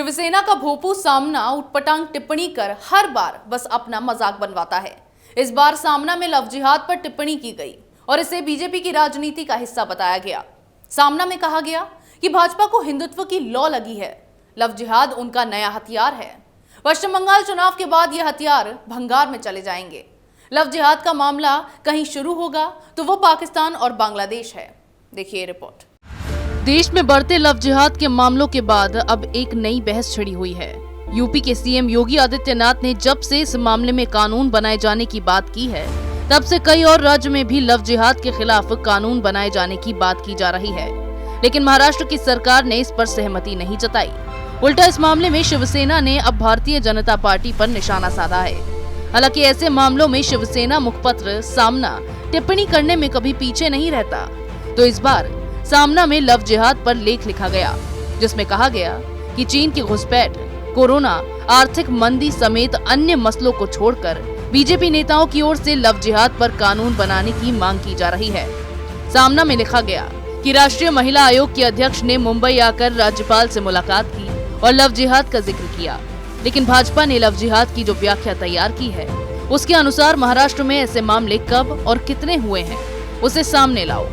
शिवसेना का भोपू सामना उटपटांग टिप्पणी कर हर बार बस अपना मजाक बनवाता है। इस बार सामना में लव जिहाद पर टिप्पणी की गई और इसे बीजेपी की राजनीति का हिस्सा बताया गया। सामना में कहा गया कि भाजपा को हिंदुत्व की लौ लगी है, लव जिहाद उनका नया हथियार है। पश्चिम बंगाल चुनाव के बाद यह हथियार भंगार में चले जाएंगे। लव जिहाद का मामला कहीं शुरू होगा तो वो पाकिस्तान और बांग्लादेश है। देखिए रिपोर्ट। देश में बढ़ते लव जिहाद के मामलों के बाद अब एक नई बहस छिड़ी हुई है। यूपी के सीएम योगी आदित्यनाथ ने जब से इस मामले में कानून बनाए जाने की बात की है, तब से कई और राज्य में भी लव जिहाद के खिलाफ कानून बनाए जाने की बात की जा रही है, लेकिन महाराष्ट्र की सरकार ने इस पर सहमति नहीं जताई। उल्टा इस मामले में शिवसेना ने अब भारतीय जनता पार्टी पर निशाना साधा है। हालांकि ऐसे मामलों में शिवसेना मुखपत्र सामना टिप्पणी करने में कभी पीछे नहीं रहता, तो इस बार सामना में लव जिहाद पर लेख लिखा गया, जिसमें कहा गया कि चीन की घुसपैठ, कोरोना, आर्थिक मंदी समेत अन्य मसलों को छोड़कर बीजेपी नेताओं की ओर से लव जिहाद पर कानून बनाने की मांग की जा रही है। सामना में लिखा गया कि राष्ट्रीय महिला आयोग की अध्यक्ष ने मुंबई आकर राज्यपाल से मुलाकात की और लव जिहाद का जिक्र किया, लेकिन भाजपा ने लव जिहाद की जो व्याख्या तैयार की है, उसके अनुसार महाराष्ट्र में ऐसे मामले कब और कितने हुए हैं उसे सामने लाओ,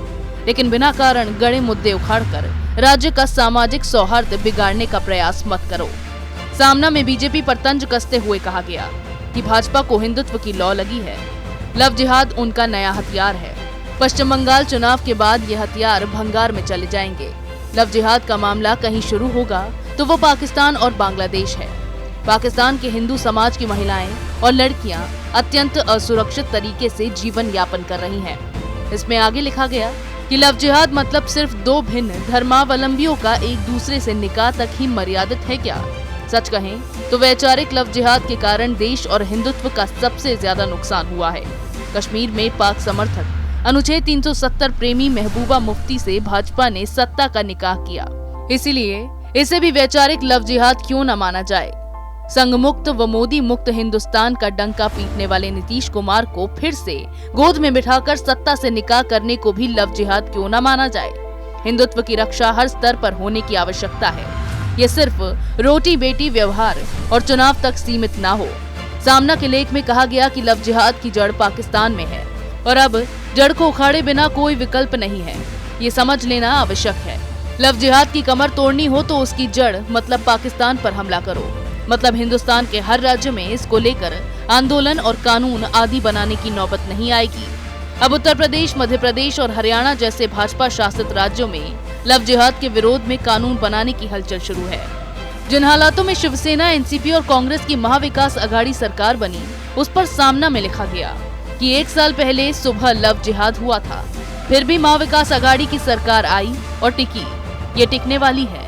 लेकिन बिना कारण गड़े मुद्दे उखाड़कर राज्य का सामाजिक सौहार्द बिगाड़ने का प्रयास मत करो। सामना में बीजेपी पर तंज कसते हुए कहा गया कि भाजपा को हिंदुत्व की लौ लगी है, लव जिहाद उनका नया हथियार है। पश्चिम बंगाल चुनाव के बाद यह हथियार भंगार में चले जाएंगे। लव जिहाद का मामला कहीं शुरू होगा तो वो पाकिस्तान और बांग्लादेश है। पाकिस्तान के हिंदू समाज की महिलाएं और लड़कियां अत्यंत असुरक्षित तरीके से जीवन यापन कर रही हैं। इसमें आगे लिखा गया कि लव जिहाद मतलब सिर्फ दो भिन्न धर्मावलंबियों का एक दूसरे से निकाह तक ही मर्यादित है क्या? सच कहें तो वैचारिक लव जिहाद के कारण देश और हिंदुत्व का सबसे ज्यादा नुकसान हुआ है। कश्मीर में पाक समर्थक अनुच्छेद 370 प्रेमी महबूबा मुफ्ती से भाजपा ने सत्ता का निकाह किया, इसीलिए इसे भी वैचारिक लव जिहाद क्यों न माना जाए। संघ मुक्त व मोदी मुक्त हिंदुस्तान का डंका पीटने वाले नीतीश कुमार को फिर से गोद में बिठाकर सत्ता से निकाह करने को भी लव जिहाद क्यों न माना जाए। हिंदुत्व की रक्षा हर स्तर पर होने की आवश्यकता है। ये सिर्फ रोटी बेटी व्यवहार और चुनाव तक सीमित ना हो। सामना के लेख में कहा गया कि लव जिहाद की जड़ पाकिस्तान में है और अब जड़ को उखाड़े बिना कोई विकल्प नहीं है, ये समझ लेना आवश्यक है। लव जिहाद की कमर तोड़नी हो तो उसकी जड़ मतलब पाकिस्तान पर हमला करो, मतलब हिंदुस्तान के हर राज्य में इसको लेकर आंदोलन और कानून आदि बनाने की नौबत नहीं आएगी। अब उत्तर प्रदेश, मध्य प्रदेश और हरियाणा जैसे भाजपा शासित राज्यों में लव जिहाद के विरोध में कानून बनाने की हलचल शुरू है। जिन हालातों में शिवसेना, एनसीपी और कांग्रेस की महाविकास अघाड़ी सरकार बनी, उस पर सामना में लिखा गया कि 1 साल पहले सुबह लव जिहाद हुआ था, फिर भी महाविकास अघाड़ी की सरकार आई और टिकी, ये टिकने वाली है।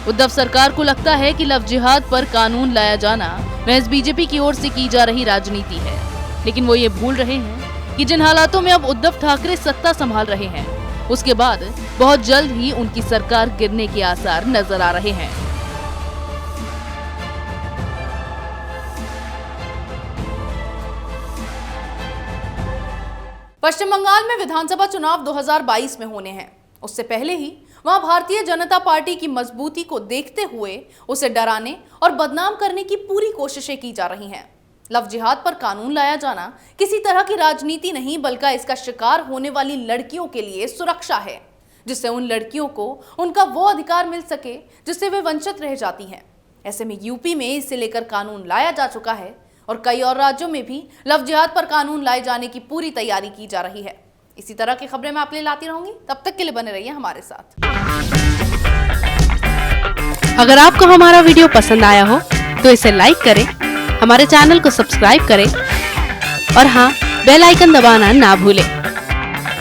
उद्धव सरकार को लगता है कि लव जिहाद पर कानून लाया जाना महज बीजेपी की ओर से की जा रही राजनीति है, लेकिन वो ये भूल रहे हैं कि जिन हालातों में अब उद्धव ठाकरे सत्ता संभाल रहे हैं, उसके बाद बहुत जल्द ही उनकी सरकार गिरने के आसार नजर आ रहे हैं। पश्चिम बंगाल में विधानसभा चुनाव 2022 में होने हैं। उससे पहले ही वहां भारतीय जनता पार्टी की मजबूती को देखते हुए उसे डराने और बदनाम करने की पूरी कोशिशें की जा रही हैं। लव जिहाद पर कानून लाया जाना किसी तरह की राजनीति नहीं, बल्कि इसका शिकार होने वाली लड़कियों के लिए सुरक्षा है, जिससे उन लड़कियों को उनका वो अधिकार मिल सके जिससे वे वंचित रह जाती हैं। ऐसे में यूपी में इसे लेकर कानून लाया जा चुका है और कई और राज्यों में भी लव जिहाद पर कानून लाए जाने की पूरी तैयारी की जा रही है। इसी तरह की खबरें मैं आप लिए लाती रहूंगी, तब तक के लिए बने रहिए हमारे साथ। अगर आपको हमारा वीडियो पसंद आया हो तो इसे लाइक करें, हमारे चैनल को सब्सक्राइब करें और हाँ, बेल आइकन दबाना ना भूलें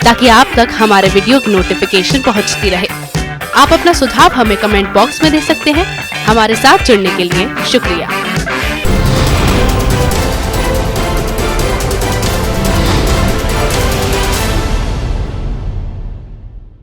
ताकि आप तक हमारे वीडियो की नोटिफिकेशन पहुंचती रहे। आप अपना सुझाव हमें कमेंट बॉक्स में दे सकते हैं। हमारे साथ जुड़ने के लिए शुक्रिया।